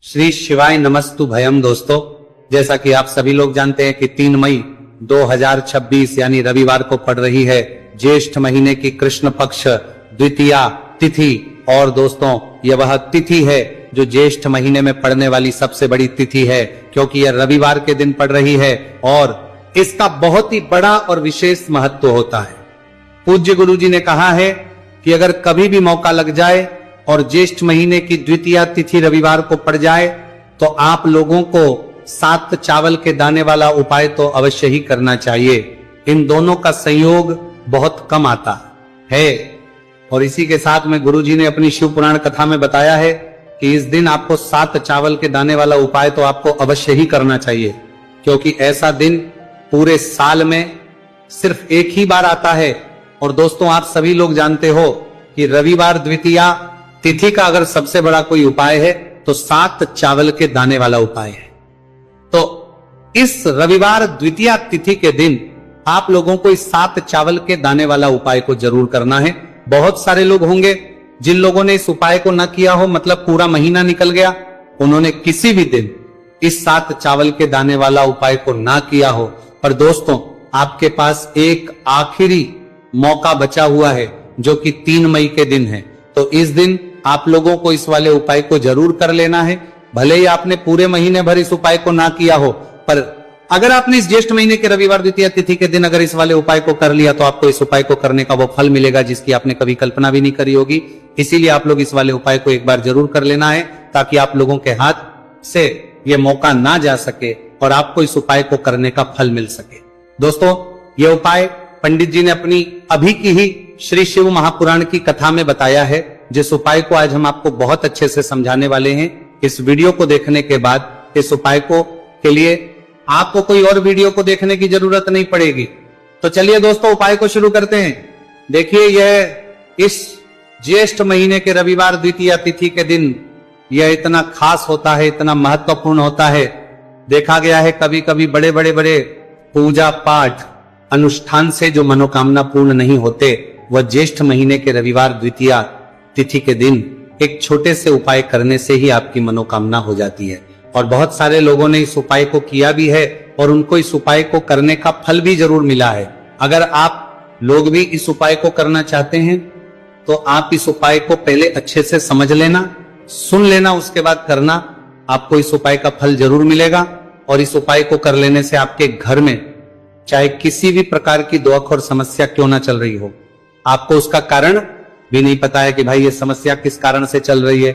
श्री शिवाय नमस्तु भयम। दोस्तों, जैसा कि आप सभी लोग जानते हैं कि 3 मई 2026 यानी रविवार को पड़ रही है ज्येष्ठ महीने की कृष्ण पक्ष द्वितीया तिथि। और दोस्तों, यह वह तिथि है जो ज्येष्ठ महीने में पड़ने वाली सबसे बड़ी तिथि है, क्योंकि यह रविवार के दिन पड़ रही है और इसका बहुत ही बड़ा और विशेष महत्व होता है। पूज्य गुरु जी ने कहा है कि अगर कभी भी मौका लग जाए और ज्येष्ठ महीने की द्वितीया तिथि रविवार को पड़ जाए तो आप लोगों को 7 चावल के दाने वाला उपाय तो अवश्य ही करना चाहिए। इन दोनों का संयोग बहुत कम आता है और इसी के साथ में गुरु जी ने अपनी शिव पुराण कथा में बताया है कि इस दिन आपको 7 चावल के दाने वाला उपाय तो आपको अवश्य ही करना चाहिए, क्योंकि ऐसा दिन पूरे साल में सिर्फ एक ही बार आता है। और दोस्तों, आप सभी लोग जानते हो कि रविवार द्वितीया तिथि का अगर सबसे बड़ा कोई उपाय है तो 7 चावल के दाने वाला उपाय है। तो इस रविवार द्वितीया तिथि के दिन आप लोगों को इस 7 चावल के दाने वाला उपाय को जरूर करना है। बहुत सारे लोग होंगे जिन लोगों ने इस उपाय को न किया हो, मतलब पूरा महीना निकल गया, उन्होंने किसी भी दिन इस 7 चावल के दाने वाला उपाय को ना किया हो। पर दोस्तों, आपके पास एक आखिरी मौका बचा हुआ है जो कि 3 मई के दिन है। तो इस दिन आप लोगों को इस वाले उपाय को जरूर कर लेना है। भले ही आपने पूरे महीने भर इस उपाय को ना किया हो, पर अगर आपने इस ज्येष्ठ महीने के रविवार द्वितीया तिथि के दिन अगर इस वाले उपाय को कर लिया तो आपको इस उपाय को करने का वो फल मिलेगा जिसकी आपने कभी कल्पना भी नहीं करी होगी। इसीलिए आप लोग इस वाले उपाय को एक बार जरूर कर लेना है, ताकि आप लोगों के हाथ से ये मौका ना जा सके और आपको इस उपाय को करने का फल मिल सके। दोस्तों, ये उपाय पंडित जी ने अपनी अभी की ही श्री शिव महापुराण की कथा में बताया है, जिस उपाय को आज हम आपको बहुत अच्छे से समझाने वाले हैं। इस वीडियो को देखने के बाद इस उपाय को के लिए आपको कोई और वीडियो को देखने की जरूरत नहीं पड़ेगी। तो चलिए दोस्तों, उपाय को शुरू करते हैं। देखिए, यह इस ज्येष्ठ महीने के रविवार द्वितीया तिथि के दिन यह इतना खास होता है, इतना महत्वपूर्ण होता है। देखा गया है कभी कभी बड़े बड़े पूजा पाठ अनुष्ठान से जो मनोकामना पूर्ण नहीं होते, वह ज्येष्ठ महीने के रविवार द्वितीया तिथि के दिन एक छोटे से उपाय करने से ही आपकी मनोकामना हो जाती है। और बहुत सारे लोगों ने इस उपाय को किया भी है और उनको इस उपाय को करने का फल भी जरूर मिला है। अगर आप लोग भी इस उपाय को करना चाहते हैं तो आप इस उपाय को पहले अच्छे से समझ लेना, सुन लेना, उसके बाद करना। आपको इस उपाय का फल जरूर मिलेगा और इस उपाय को कर लेने से आपके घर में चाहे किसी भी प्रकार की दुख और समस्या क्यों ना चल रही हो, आपको उसका कारण भी नहीं पता है कि भाई ये समस्या किस कारण से चल रही है।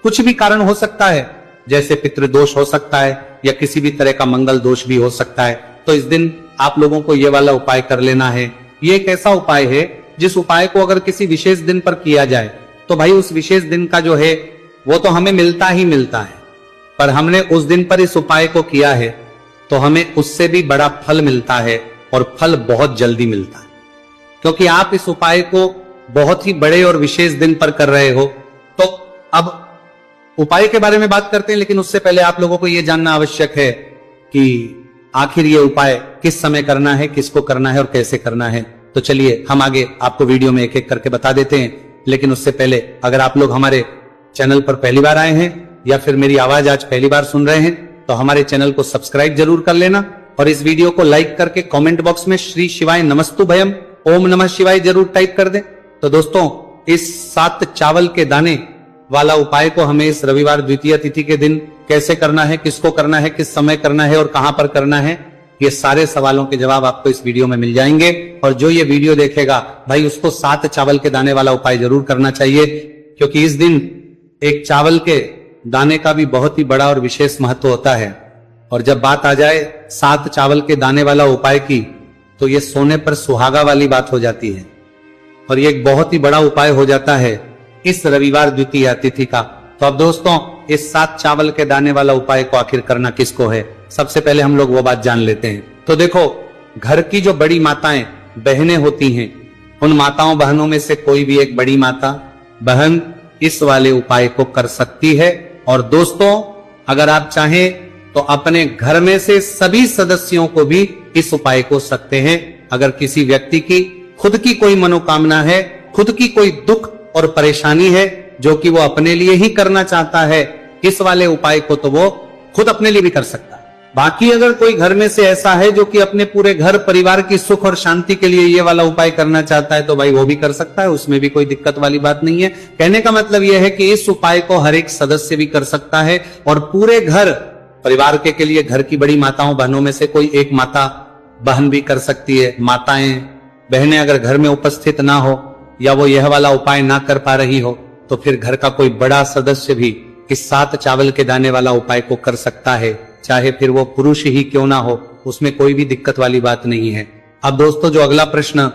कुछ भी कारण हो सकता है, जैसे पितृदोष हो सकता है या किसी भी तरह का मंगल दोष भी हो सकता है। तो इस दिन आप लोगों को ये वाला उपाय कर लेना है। ये एक ऐसा उपाय है जिस उपाय को अगर किसी विशेष दिन पर किया जाए तो भाई उस विशेष दिन का जो है वो तो हमें मिलता ही मिलता है, पर हमने उस दिन पर इस उपाय को किया है तो हमें उससे भी बड़ा फल मिलता है और फल बहुत जल्दी मिलता है, क्योंकि आप इस उपाय को बहुत ही बड़े और विशेष दिन पर कर रहे हो। तो अब उपाय के बारे में बात करते हैं, लेकिन उससे पहले आप लोगों को यह जानना आवश्यक है कि आखिर ये उपाय किस समय करना है, किसको करना है और कैसे करना है। तो चलिए हम आगे आपको वीडियो में एक एक करके बता देते हैं। लेकिन उससे पहले अगर आप लोग हमारे चैनल पर पहली बार आए हैं या फिर मेरी आवाज आज पहली बार सुन रहे हैं तो हमारे चैनल को सब्सक्राइब जरूर कर लेना और इस वीडियो को लाइक करके कमेंट बॉक्स में श्री शिवाय नमस्तु भयम ओम नमः शिवाय जरूर टाइप कर दें। तो दोस्तों, इस 7 चावल के दाने वाला उपाय को हमें इस रविवार द्वितीय तिथि के दिन कैसे करना है, किसको करना है, किस समय करना है और कहां पर करना है, ये सारे सवालों के जवाब आपको इस वीडियो में मिल जाएंगे। और जो ये वीडियो देखेगा भाई उसको 7 चावल के दाने वाला उपाय जरूर करना चाहिए, क्योंकि इस दिन एक चावल के दाने का भी बहुत ही बड़ा और विशेष महत्व होता है। और जब बात आ जाए 7 चावल के दाने वाला उपाय की तो ये सोने पर सुहागा वाली बात हो जाती है और ये एक बहुत ही बड़ा उपाय हो जाता है इस रविवार द्वितीया तिथि का। तो अब दोस्तों, इस 7 चावल के दाने वाला उपाय को आखिर करना किसको है, सबसे पहले हम लोग वो बात जान लेते हैं। तो देखो, घर की जो बड़ी माताएं बहनें होती हैं, उन माताओं बहनों में से कोई भी एक बड़ी माता बहन इस वाले उपाय को कर सकती है। और दोस्तों, अगर आप चाहें तो अपने घर में से सभी सदस्यों को भी इस उपाय को सकते हैं। अगर किसी व्यक्ति की खुद की कोई मनोकामना है, खुद की कोई दुख और परेशानी है जो कि वो अपने लिए ही करना चाहता है, इस वाले उपाय को तो वो खुद अपने लिए भी कर सकता है। बाकी अगर कोई घर में से ऐसा है जो कि अपने पूरे घर परिवार की सुख और शांति के लिए ये वाला उपाय करना चाहता है तो भाई वो भी कर सकता है, उसमें भी कोई दिक्कत वाली बात नहीं है। कहने का मतलब यह है कि इस उपाय को हर एक सदस्य भी कर सकता है और पूरे घर परिवार के लिए घर की बड़ी माताओं बहनों में से कोई एक माता बहन भी कर सकती है। माताएं बहनें अगर घर में उपस्थित ना हो या वो यह वाला उपाय ना कर पा रही हो तो फिर घर का कोई बड़ा सदस्य भी इस 7 चावल के दाने वाला उपाय को कर सकता है, चाहे फिर वो पुरुष ही क्यों ना हो, उसमें कोई भी दिक्कत वाली बात नहीं है। अब दोस्तों जो अगला प्रश्न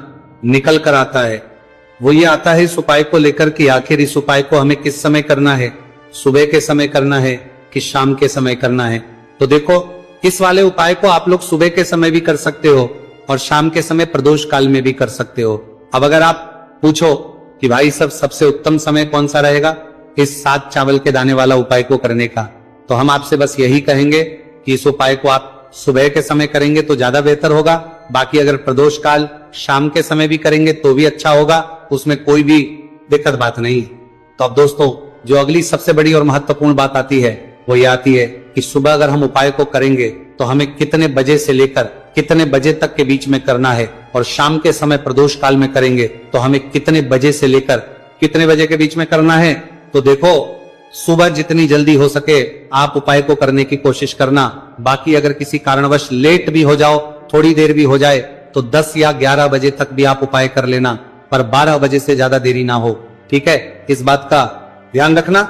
निकल कर आता है वो ये आता है इस उपाय को लेकर कि आखिर इस उपाय को हमें किस समय करना है, सुबह के समय करना है कि शाम के समय करना है। तो देखो इस वाले उपाय को आप लोग सुबह के समय भी कर सकते हो और शाम के समय प्रदोष काल में भी कर सकते हो। अब अगर आप पूछो कि भाई सबसे उत्तम समय कौन सा रहेगा इस 7 चावल के दाने वाला उपाय को करने का, तो हम आपसे बस यही कहेंगे कि इस उपाय को आप सुबह के समय करेंगे तो ज्यादा बेहतर होगा। बाकी अगर प्रदोष काल शाम के समय भी करेंगे तो भी अच्छा होगा, उसमें कोई भी दिक्कत बात नहीं। तो अब दोस्तों जो अगली सबसे बड़ी और महत्वपूर्ण बात आती है वो ये आती है कि सुबह अगर हम उपाय को करेंगे तो हमें कितने बजे से लेकर कितने बजे तक के बीच में करना है, और शाम के समय प्रदोष काल में करेंगे तो हमें कितने बजे से लेकर कितने बजे के बीच में करना है। तो देखो सुबह जितनी जल्दी हो सके आप उपाय को करने की कोशिश करना। बाकी अगर किसी कारणवश लेट भी हो जाओ, थोड़ी देर भी हो जाए तो 10 या 11 बजे तक भी आप उपाय कर लेना, पर 12 बजे से ज्यादा देरी ना हो, ठीक है, इस बात का ध्यान रखना।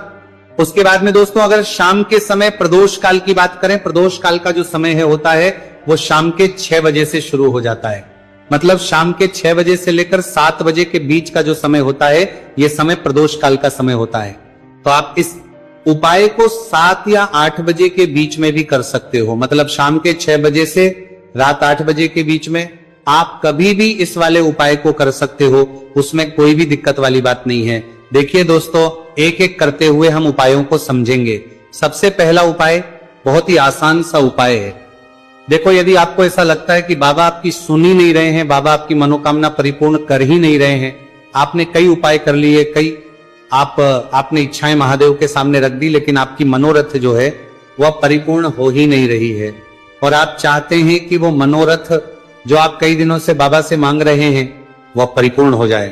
उसके बाद में दोस्तों अगर शाम के समय प्रदोष काल की बात करें, प्रदोष काल का जो समय है होता है वो शाम के 6 बजे से शुरू हो जाता है। मतलब शाम के 6 बजे से लेकर 7 बजे के बीच का जो समय होता है यह समय प्रदोष काल का समय होता है। तो आप इस उपाय को 7 या 8 बजे के बीच में भी कर सकते हो। मतलब शाम के 6 बजे से रात 8 बजे के बीच में आप कभी भी इस वाले उपाय को कर सकते हो, उसमें कोई भी दिक्कत वाली बात नहीं है। देखिए दोस्तों एक एक करते हुए हम उपायों को समझेंगे। सबसे पहला उपाय बहुत ही आसान सा उपाय है। देखो यदि आपको ऐसा लगता है कि बाबा आपकी सुन ही नहीं रहे हैं, बाबा आपकी मनोकामना परिपूर्ण कर ही नहीं रहे हैं, आपने कई उपाय कर लिए, कई आपने इच्छाएं महादेव के सामने रख दी, लेकिन आपकी मनोरथ जो है वह परिपूर्ण हो ही नहीं रही है, और आप चाहते हैं कि वो मनोरथ जो आप कई दिनों से बाबा से मांग रहे हैं वह परिपूर्ण हो जाए,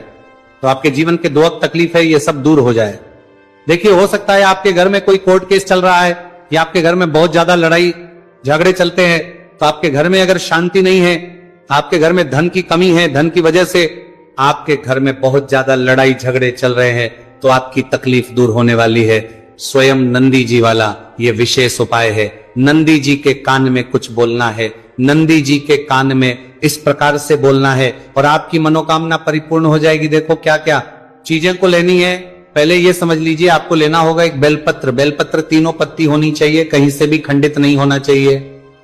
तो आपके जीवन के दुख तकलीफ है ये सब दूर हो जाए। देखिए हो सकता है आपके घर में कोई कोर्ट केस चल रहा है या आपके घर में बहुत ज्यादा लड़ाई झगड़े चलते हैं, तो आपके घर में अगर शांति नहीं है, आपके घर में धन की कमी है, धन की वजह से आपके घर में बहुत ज्यादा लड़ाई झगड़े चल रहे हैं, तो आपकी तकलीफ दूर होने वाली है। स्वयं नंदी जी वाला ये विशेष उपाय है। नंदी जी के कान में कुछ बोलना है, नंदी जी के कान में इस प्रकार से बोलना है और आपकी मनोकामना परिपूर्ण हो जाएगी। देखो क्या क्या चीजें को लेनी है, पहले ये समझ लीजिए आपको लेना होगा एक बेलपत्र। बेलपत्र 3 पत्ती होनी चाहिए, कहीं से भी खंडित नहीं होना चाहिए,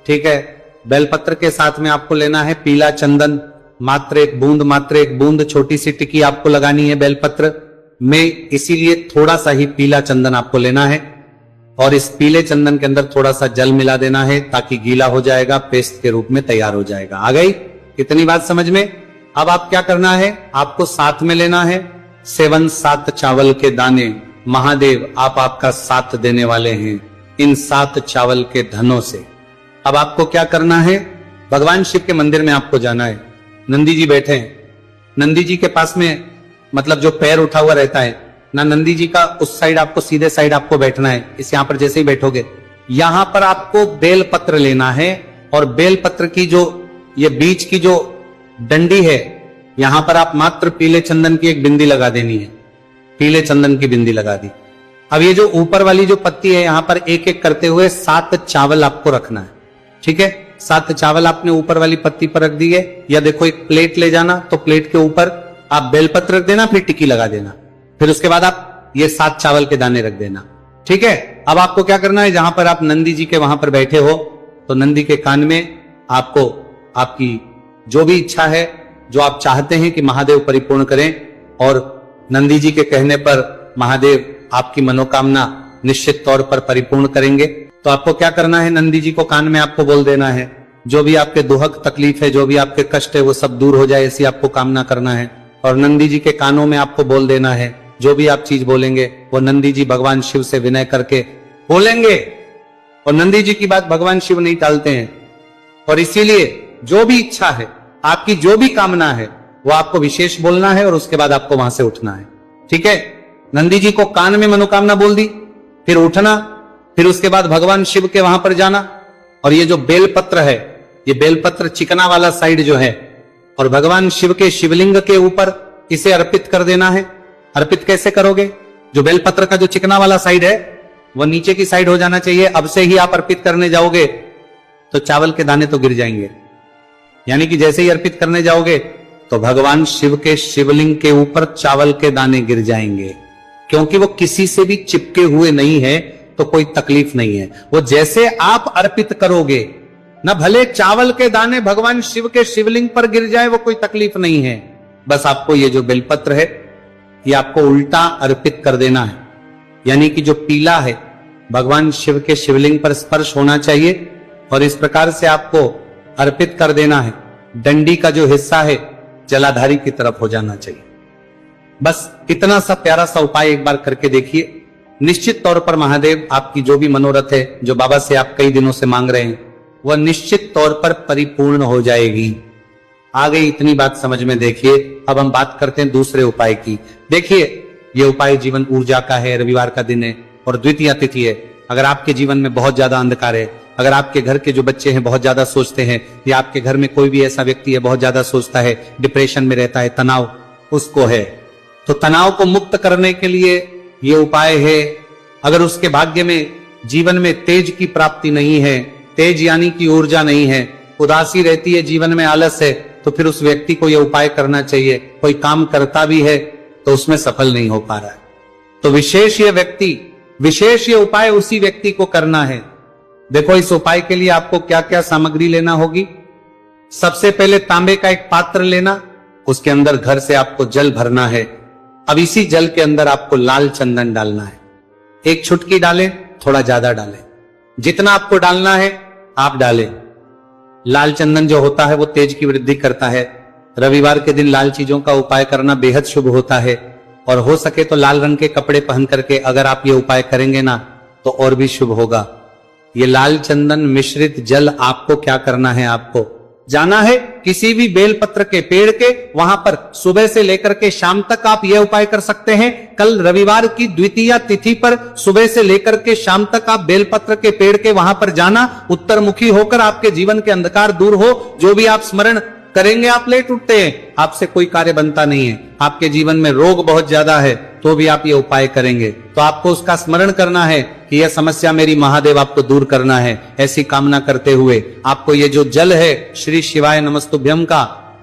ठीक है। बेलपत्र के साथ में आपको लेना है पीला चंदन, मात्र एक बूंद छोटी सी टिकी आपको लगानी है बेलपत्र में, इसीलिए थोड़ा सा ही पीला चंदन आपको लेना है और इस पीले चंदन के अंदर थोड़ा सा जल मिला देना है ताकि गीला हो जाएगा, पेस्ट के रूप में तैयार हो जाएगा। आ गई इतनी बात समझ में? अब आप क्या करना है, आपको साथ में लेना है 7 चावल के दाने। महादेव आप आपका साथ देने वाले हैं इन 7 चावल के धनों से। अब आपको क्या करना है, भगवान शिव के मंदिर में आपको जाना है। नंदी जी बैठे हैं, नंदी जी के पास में मतलब जो पैर उठा हुआ रहता है ना, नंदी जी का उस साइड आपको सीधे साइड आपको बैठना है। इस यहां पर जैसे ही बैठोगे यहां पर आपको बेल पत्र लेना है और बेल पत्र की जो ये बीच की जो डंडी है यहां पर आप मात्र पीले चंदन की एक बिंदी लगा देनी है। पीले चंदन की बिंदी लगा दी। अब ये जो ऊपर वाली जो पत्ती है यहां पर एक एक करते हुए 7 चावल आपको रखना है, ठीक है। 7 चावल आपने ऊपर वाली पत्ती पर रख दिए, या देखो एक प्लेट ले जाना, तो प्लेट के ऊपर आप बेलपत्र रख देना, फिर टिक्की लगा देना, फिर उसके बाद आप ये 7 चावल के दाने रख देना, ठीक है। अब आपको क्या करना है, जहां पर आप नंदी जी के वहां पर बैठे हो तो नंदी के कान में आपको आपकी जो भी इच्छा है, जो आप चाहते हैं कि महादेव परिपूर्ण करें, और नंदी जी के कहने पर महादेव आपकी मनोकामना निश्चित तौर पर परिपूर्ण करेंगे। तो आपको क्या करना है, नंदी जी को कान में आपको बोल देना है जो भी आपके दुख तकलीफ है, जो भी आपके कष्ट है वो सब दूर हो जाए, ऐसी आपको कामना करना है। और नंदी जी के कानों में आपको बोल देना है, जो भी आप चीज बोलेंगे वो नंदी जी भगवान शिव से विनय करके बोलेंगे। और नंदी जी की बात भगवान शिव नहीं टालते हैं, और इसीलिए जो भी इच्छा है, आपकी जो भी कामना है, वो आपको विशेष बोलना है और उसके बाद आपको वहां से उठना है। ठीक है, नंदी जी को कान में मनोकामना बोल दी, फिर उठना, फिर उसके बाद भगवान शिव के वहां पर जाना। और ये जो बेलपत्र है, ये बेलपत्र चिकना वाला साइड जो है, और भगवान शिव के शिवलिंग के ऊपर इसे अर्पित कर देना है। अर्पित कैसे करोगे? जो बेलपत्र का जो चिकना वाला साइड है वो नीचे की साइड हो जाना चाहिए। अब से ही आप अर्पित करने जाओगे तो चावल के दाने तो गिर जाएंगे, यानी कि जैसे ही अर्पित करने जाओगे तो भगवान शिव के शिवलिंग के ऊपर चावल के दाने गिर जाएंगे, क्योंकि वो किसी से भी चिपके हुए नहीं है, तो कोई तकलीफ नहीं है। वो जैसे आप अर्पित करोगे ना, भले चावल के दाने भगवान शिव के शिवलिंग पर गिर जाए, वो कोई तकलीफ नहीं है। बस आपको ये जो बेलपत्र है, ये आपको उल्टा अर्पित कर देना है, यानी कि जो पीला है भगवान शिव के शिवलिंग पर स्पर्श होना चाहिए, और इस प्रकार से आपको अर्पित कर देना है। डंडी का जो हिस्सा है जलाधारी की तरफ हो जाना चाहिए। बस इतना सा प्यारा सा उपाय एक बार करके देखिए। निश्चित तौर पर महादेव आपकी जो भी मनोरथ है, जो बाबा से आप कई दिनों से मांग रहे हैं, वह निश्चित तौर पर परिपूर्ण हो जाएगी। आ गई इतनी बात समझ में। देखिए अब हम बात करते हैं दूसरे उपाय की। देखिए ये उपाय जीवन ऊर्जा का है, रविवार का दिन है और द्वितीया तिथि है। अगर आपके जीवन में बहुत ज्यादा अंधकार है, अगर आपके घर के जो बच्चे हैं बहुत ज्यादा सोचते हैं, या आपके घर में कोई भी ऐसा व्यक्ति है बहुत ज्यादा सोचता है, डिप्रेशन में रहता है, तनाव उसको है, तो तनाव को मुक्त करने के लिए ये उपाय है। अगर उसके भाग्य में जीवन में तेज की प्राप्ति नहीं है, तेज यानी कि ऊर्जा नहीं है, उदासी रहती है, जीवन में आलस है, तो फिर उस व्यक्ति को यह उपाय करना चाहिए। कोई काम करता भी है तो उसमें सफल नहीं हो पा रहा है, तो विशेष ये उपाय उसी व्यक्ति को करना है। देखो इस उपाय के लिए आपको क्या क्या सामग्री लेना होगी। सबसे पहले तांबे का एक पात्र लेना, उसके अंदर घर से आपको जल भरना है। अब इसी जल के अंदर आपको लाल चंदन डालना है। एक चुटकी डालें, थोड़ा ज्यादा डालें, जितना आपको डालना है आप डालें। लाल चंदन जो होता है वो तेज की वृद्धि करता है। रविवार के दिन लाल चीजों का उपाय करना बेहद शुभ होता है, और हो सके तो लाल रंग के कपड़े पहन करके अगर आप ये उपाय करेंगे ना तो और भी शुभ होगा। ये लाल चंदन मिश्रित जल आपको क्या करना है, आपको जाना है किसी भी बेलपत्र के पेड़ के वहां पर सुबह से लेकर के शाम तक आप यह उपाय कर सकते हैं। कल रविवार की द्वितीया तिथि पर सुबह से लेकर के शाम तक आप बेलपत्र के पेड़ के वहां पर जाना, उत्तरमुखी होकर आपके जीवन के अंधकार दूर हो। जो भी आप स्मरण करेंगे आप लेट उठते हैं, आपसे कोई कार्य बनता नहीं है, आपके जीवन में रोग बहुत ज्यादा है, तो भी आप ये उपाय करेंगे तो आपको उसका स्मरण करना है कि यह समस्या मेरी महादेव आपको दूर करना है। ऐसी कामना करते हुए आपको ये जो जल है श्री शिवाय नमस्तुभ्यम का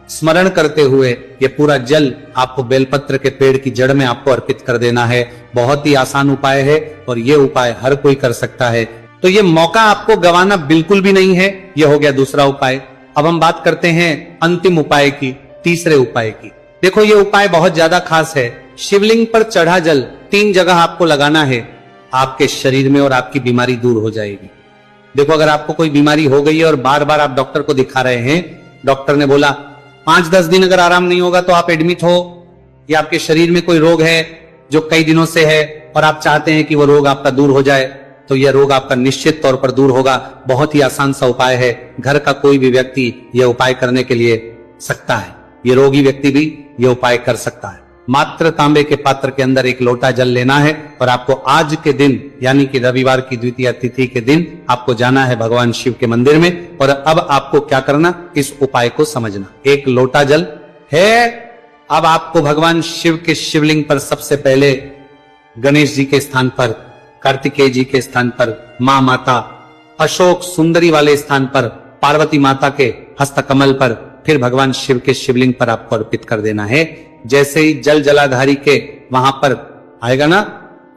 स्मरण करते हुए ये पूरा जल आपको बेलपत्र के पेड़ की जड़ में आपको अर्पित कर देना है। बहुत ही आसान उपाय है और ये उपाय हर कोई कर सकता है, तो ये मौका आपको गंवाना बिल्कुल भी नहीं है। ये हो गया दूसरा उपाय। अब हम बात करते हैं अंतिम उपाय की, तीसरे उपाय की। देखो ये उपाय बहुत ज्यादा खास है। शिवलिंग पर चढ़ा जल 3 जगह आपको लगाना है, आपके शरीर में और आपकी बीमारी दूर हो जाएगी। देखो अगर आपको कोई बीमारी हो गई है और बार बार आप डॉक्टर को दिखा रहे हैं, डॉक्टर ने बोला 5-10 दिन अगर आराम नहीं होगा तो आप एडमिट हो, या आपके शरीर में कोई रोग है जो कई दिनों से है और आप चाहते हैं कि वो रोग आपका दूर हो जाए, तो यह रोग आपका निश्चित तौर पर दूर होगा। बहुत ही आसान सा उपाय है, घर का कोई भी व्यक्ति यह उपाय करने के लिए सकता है, ये रोगी व्यक्ति भी यह उपाय कर सकता है। मात्र तांबे के पात्र के अंदर 1 लोटा जल लेना है और आपको आज के दिन यानी कि रविवार की द्वितीया तिथि के दिन आपको जाना है भगवान शिव के मंदिर में। और अब आपको क्या करना, इस उपाय को समझना। 1 लोटा जल है, अब आपको भगवान शिव के शिवलिंग पर सबसे पहले गणेश जी के स्थान पर, कार्तिकेय जी के स्थान पर, मां माता अशोक सुंदरी वाले स्थान पर, पार्वती माता के हस्तकमल पर, फिर भगवान शिव के शिवलिंग पर आपको अर्पित कर देना है। जैसे ही जल जलाधारी के वहां पर आएगा ना,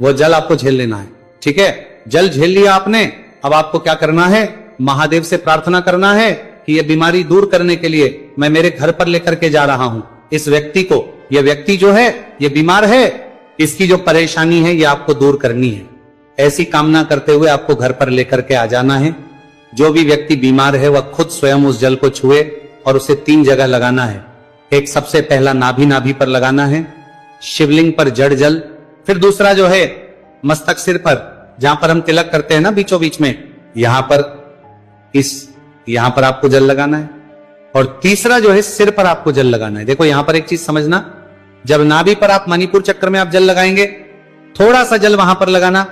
वो जल आपको झेल लेना है। ठीक है, जल झेल लिया आपने, अब आपको क्या करना है, महादेव से प्रार्थना करना है कि ये बीमारी दूर करने के लिए मैं मेरे घर पर लेकर के जा रहा हूं इस व्यक्ति को। ये व्यक्ति जो है ये बीमार है, इसकी जो परेशानी है ये आपको दूर करनी है। ऐसी कामना करते हुए आपको घर पर लेकर के आ जाना है। जो भी व्यक्ति बीमार है वह खुद स्वयं उस जल को छुए और उसे 3 जगह लगाना है। एक सबसे पहला नाभि पर लगाना है, शिवलिंग पर जड़ जल, फिर दूसरा जो है मस्तक सिर पर जहां पर हम तिलक करते हैं ना बीचों बीच में, यहां पर आपको जल लगाना है। और तीसरा जो है सिर पर आपको जल लगाना है। देखो यहां पर एक चीज समझना, जब नाभि पर आप मणिपुर चक्र में आप जल लगाएंगे, थोड़ा सा जल वहां पर लगाना,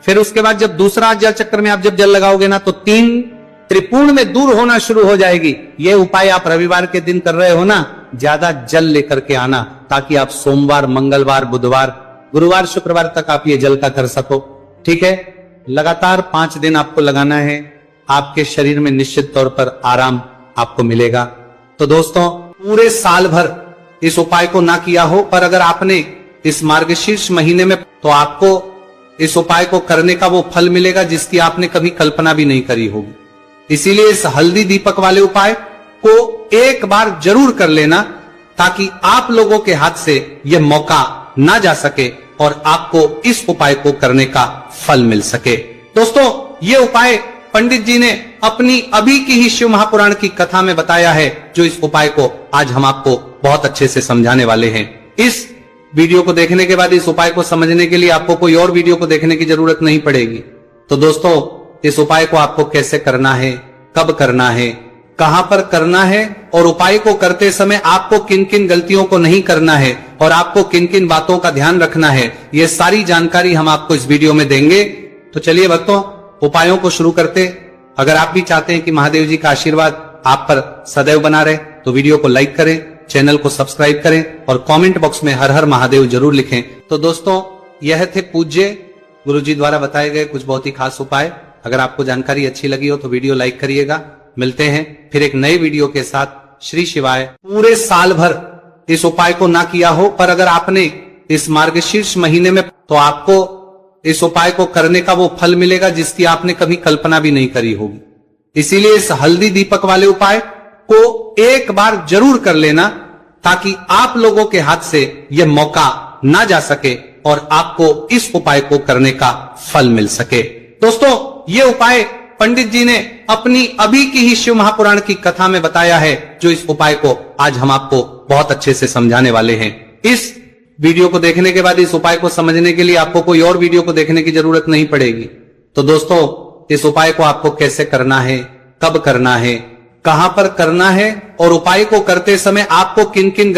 फिर उसके बाद जब दूसरा जल चक्र में आप जब जल लगाओगे ना, तो 3 त्रिपुण में दूर होना शुरू हो जाएगी। ये उपाय आप रविवार के दिन कर रहे हो ना, ज्यादा जल लेकर के आना, ताकि आप सोमवार, मंगलवार, बुधवार, गुरुवार, शुक्रवार तक आप ये जल का कर सको। ठीक है, लगातार 5 दिन आपको लगाना है। आपके शरीर में निश्चित तौर पर आराम आपको मिलेगा। तो दोस्तों, पूरे साल भर इस उपाय को ना किया हो, पर अगर आपने इस मार्गशीर्ष महीने में, तो आपको इस उपाय को करने का वो फल मिलेगा जिसकी आपने कभी कल्पना भी नहीं करी होगी। इसीलिए इस हल्दी दीपक वाले उपाय को एक बार जरूर कर लेना, ताकि आप लोगों के हाथ से यह मौका ना जा सके और आपको इस उपाय को करने का फल मिल सके। दोस्तों, ये उपाय पंडित जी ने अपनी अभी की ही शिव महापुराण की कथा में बताया है, जो इस उपाय को आज हम आपको बहुत अच्छे से समझाने वाले हैं। इस वीडियो को देखने के बाद इस उपाय को समझने के लिए आपको कोई और वीडियो को देखने की जरूरत नहीं पड़ेगी। तो दोस्तों, इस उपाय को आपको कैसे करना है, कब करना है, कहां पर करना है, और उपाय को करते समय आपको किन किन गलतियों को नहीं करना है और आपको किन किन बातों का ध्यान रखना है, ये सारी जानकारी हम आपको इस वीडियो में देंगे। तो चलिए भक्तों, उपायों को शुरू करते। अगर आप भी चाहते हैं कि महादेव जी का आशीर्वाद आप पर सदैव बना रहे, तो वीडियो को लाइक करें, चैनल को सब्सक्राइब करें और कमेंट बॉक्स में हर हर महादेव जरूर लिखें। तो दोस्तों, यह थे पूज्य गुरुजी द्वारा बताए गए कुछ बहुत ही खास उपाय। अगर आपको जानकारी अच्छी लगी हो तो वीडियो लाइक करिएगा। मिलते हैं फिर एक नए वीडियो के साथ। श्री शिवाय। पूरे साल भर इस उपाय को ना किया हो, पर अगर आपने इस मार्गशीर्ष महीने में, तो आपको इस उपाय को करने का वो फल मिलेगा जिसकी आपने कभी कल्पना भी नहीं करी होगी। इसीलिए इस हल्दी दीपक वाले उपाय को एक बार जरूर कर लेना, ताकि आप लोगों के हाथ से यह मौका ना जा सके और आपको इस उपाय को करने का फल मिल सके। दोस्तों, ये उपाय पंडित जी ने अपनी अभी की ही शिव महापुराण की कथा में बताया है, जो इस उपाय को आज हम आपको बहुत अच्छे से समझाने वाले हैं। इस वीडियो को देखने के बाद इस उपाय को समझने के लिए आपको कोई और वीडियो को देखने की जरूरत नहीं पड़ेगी। तो दोस्तों, इस उपाय को आपको कैसे करना है, कब करना है, कहां पर करना है, और उपाय को करते समय आपको किन किन